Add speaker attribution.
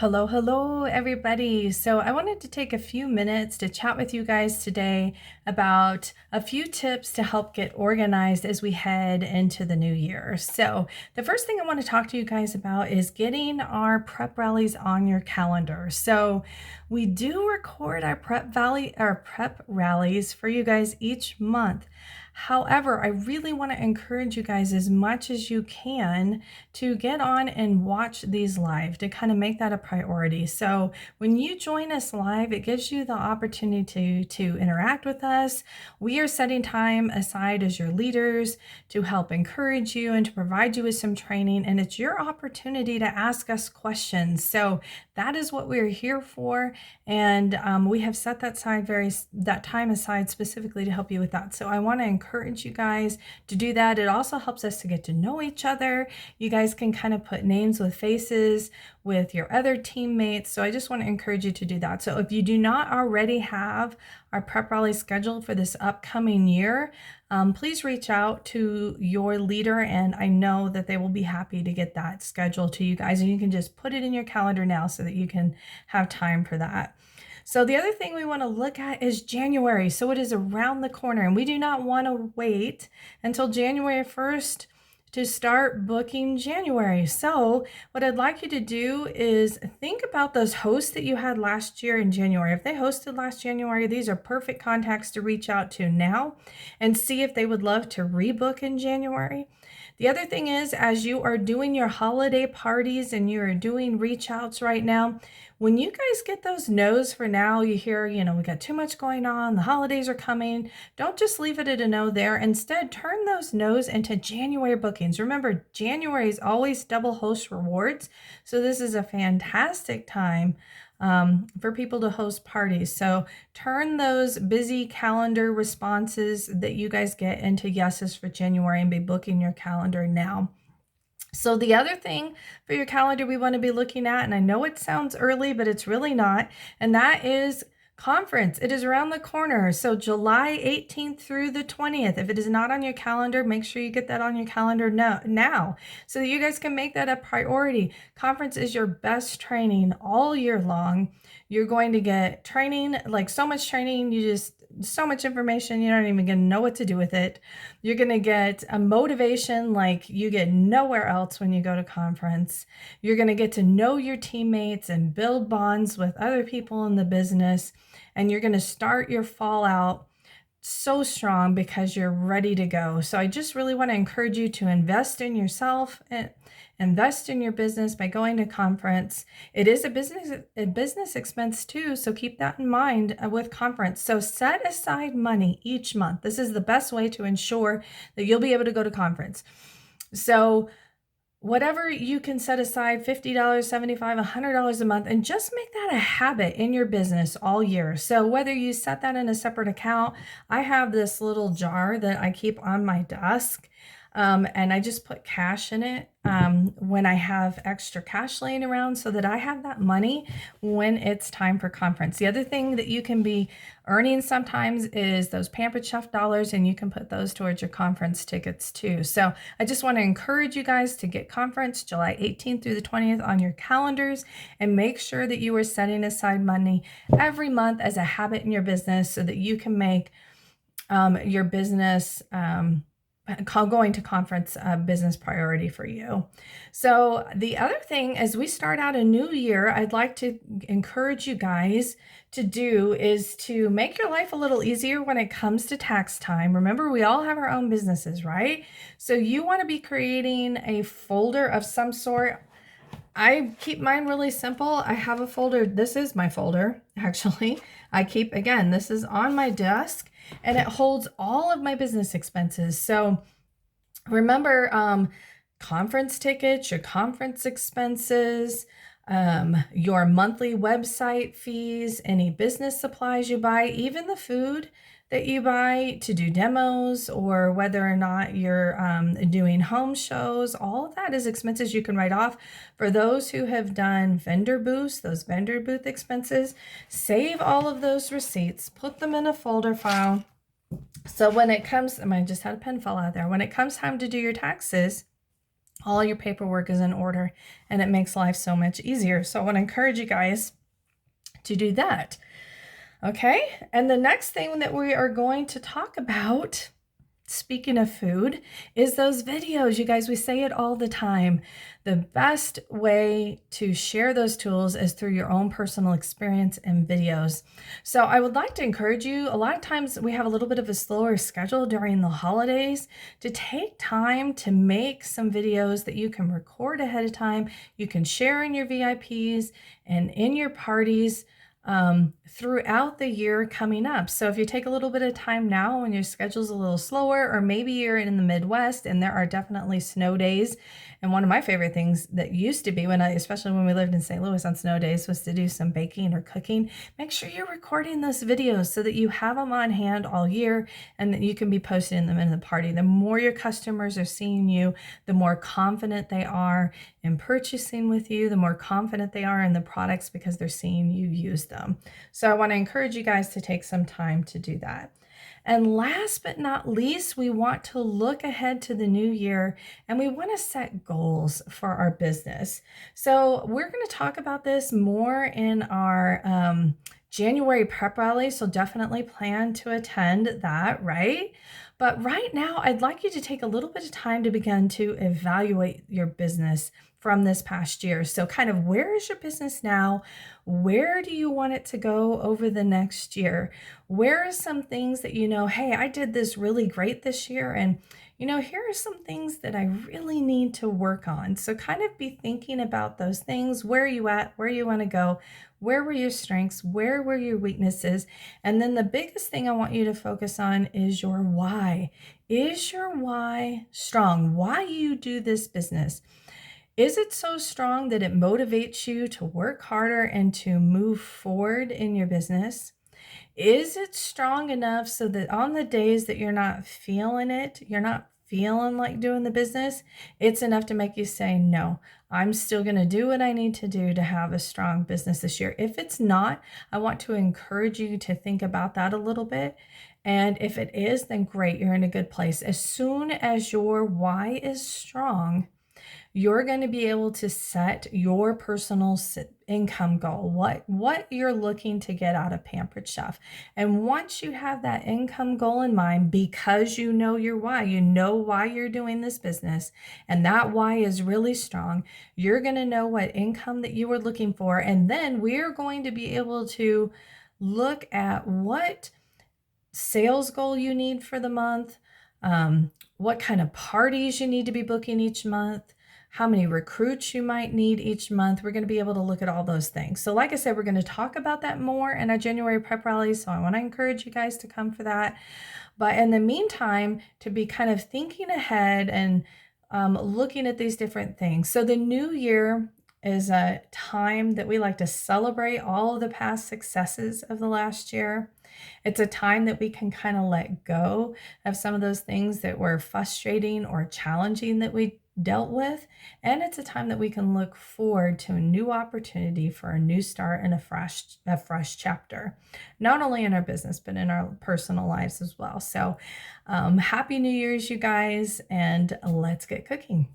Speaker 1: Hello, hello, everybody. So, I wanted to take a few minutes to chat with you guys today about a few tips to help get organized as we head into the new year. So, the first thing I want to talk to you guys about is getting our prep rallies on your calendar. So, we do record our prep rallies for you guys each month. However, I really want to encourage you guys as much as you can to get on and watch these live to kind of make that a priority. So when you join us live, it gives you the opportunity to interact with us. We are setting time aside as your leaders to help encourage you and to provide you with some training, and it's your opportunity to ask us questions. So that is what we're here for, and we have set that time aside specifically to help you with that. So I want to encourage you guys to do that. It also helps us to get to know each other. You guys can kind of put names with faces with your other teammates. So I just want to encourage you to do that. So if you do not already have our prep rally scheduled for this upcoming year, please reach out to your leader, and I know that they will be happy to get that scheduled to you guys. And you can just put it in your calendar now so that you can have time for that. So the other thing we want to look at is January. So it is around the corner, and we do not want to wait until January 1st to start booking January. So what I'd like you to do is think about those hosts that you had last year in January. If they hosted last January, these are perfect contacts to reach out to now and see if they would love to rebook in January. The other thing is, as you are doing your holiday parties and you're doing reach outs right now, when you guys get those no's for now, you hear, we got too much going on, the holidays are coming, don't just leave it at a no there. Instead, turn those no's into January bookings. Remember, January is always double host rewards. So this is a fantastic time for people to host parties. So turn those busy calendar responses that you guys get into yeses for January and be booking your calendar now. So the other thing for your calendar we want to be looking at, and I know it sounds early, but it's really not, and that is conference. It is around the corner. So July 18th through the 20th. If it is not on your calendar, make sure you get that on your calendar now so that you guys can make that a priority. Conference is your best training all year long. You're going to get training, like so much training, so much information, you're not even going to know what to do with it. You're going to get a motivation like you get nowhere else when you go to conference. You're going to get to know your teammates and build bonds with other people in the business. And you're going to start your fall out so strong because you're ready to go. So I just really want to encourage you to invest in yourself and invest in your business by going to conference. It is a business expense too, so keep that in mind with conference. So set aside money each month. This is the best way to ensure that you'll be able to go to conference. So whatever you can set aside, $50, $75, $100 a month, and just make that a habit in your business all year. So whether you set that in a separate account, I have this little jar that I keep on my desk. And I just put cash in it when I have extra cash laying around so that I have that money when it's time for conference. The other thing that you can be earning sometimes is those Pampered Chef dollars, and you can put those towards your conference tickets too. So I just want to encourage you guys to get conference July 18th through the 20th on your calendars, and make sure that you are setting aside money every month as a habit in your business so that you can make your business going to conference a business priority for you. So the other thing, as we start out a new year, I'd like to encourage you guys to do is to make your life a little easier when it comes to tax time. Remember, we all have our own businesses, right? So you want to be creating a folder of some sort. I keep mine really simple. I have a folder. This is my folder, actually. This is on my desk, and it holds all of my business expenses. So remember, conference tickets, your conference expenses, your monthly website fees, any business supplies you buy, even the food that you buy to do demos, or whether or not you're doing home shows. All of that is expenses you can write off. For those who have done vendor booths, those vendor booth expenses, save all of those receipts, put them in a folder file. So when it comes, I just had a pen fall out there. When it comes time to do your taxes, All your paperwork is in order, and it makes life so much easier. So I want to encourage you guys to do that. Okay, and the next thing that we are going to talk about, speaking of food, is those videos. You guys, we say it all the time. The best way to share those tools is through your own personal experience and videos. So I would like to encourage you, a lot of times we have a little bit of a slower schedule during the holidays, to take time to make some videos that you can record ahead of time. You can share in your VIPs and in your parties throughout the year coming up. So if you take a little bit of time now when your schedule's a little slower, or maybe you're in the Midwest and there are definitely snow days. And one of my favorite things that used to be especially when we lived in St. Louis on snow days, was to do some baking or cooking. Make sure you're recording those videos so that you have them on hand all year and that you can be posting them in the party. The more your customers are seeing you, the more confident they are in purchasing with you, the more confident they are in the products because they're seeing you use them. So I want to encourage you guys to take some time to do that. And last but not least, we want to look ahead to the new year, and we want to set goals for our business. So we're going to talk about this more in our January prep rally. So definitely plan to attend that, right? But right now, I'd like you to take a little bit of time to begin to evaluate your business from this past year. So kind of, where is your business now? Where do you want it to go over the next year? Where are some things that hey, I did this really great this year, and here are some things that I really need to work on. So kind of be thinking about those things. Where are you at? Where you want to go? Where were your strengths? Where were your weaknesses? And then the biggest thing I want you to focus on is your why. Is your why strong? Why you do this business? Is it so strong that it motivates you to work harder and to move forward in your business? Is it strong enough so that on the days that you're not feeling it, you're not feeling like doing the business, it's enough to make you say, no, I'm still going to do what I need to do to have a strong business this year? If it's not, I want to encourage you to think about that a little bit. And if it is, then great, you're in a good place. As soon as your why is strong, you're going to be able to set your personal income goal, what you're looking to get out of Pampered Chef. And once you have that income goal in mind, because you know your why, you know why you're doing this business, and that why is really strong, you're going to know what income that you are looking for. And then we're going to be able to look at what sales goal you need for the month, what kind of parties you need to be booking each month, how many recruits you might need each month. We're going to be able to look at all those things. So like I said, we're going to talk about that more in our January prep rally. So I want to encourage you guys to come for that. But in the meantime, to be kind of thinking ahead and looking at these different things. So the new year is a time that we like to celebrate all of the past successes of the last year. It's a time that we can kind of let go of some of those things that were frustrating or challenging that we dealt with. And it's a time that we can look forward to a new opportunity for a new start and a fresh chapter, not only in our business, but in our personal lives as well. So happy New Year's, you guys, and let's get cooking.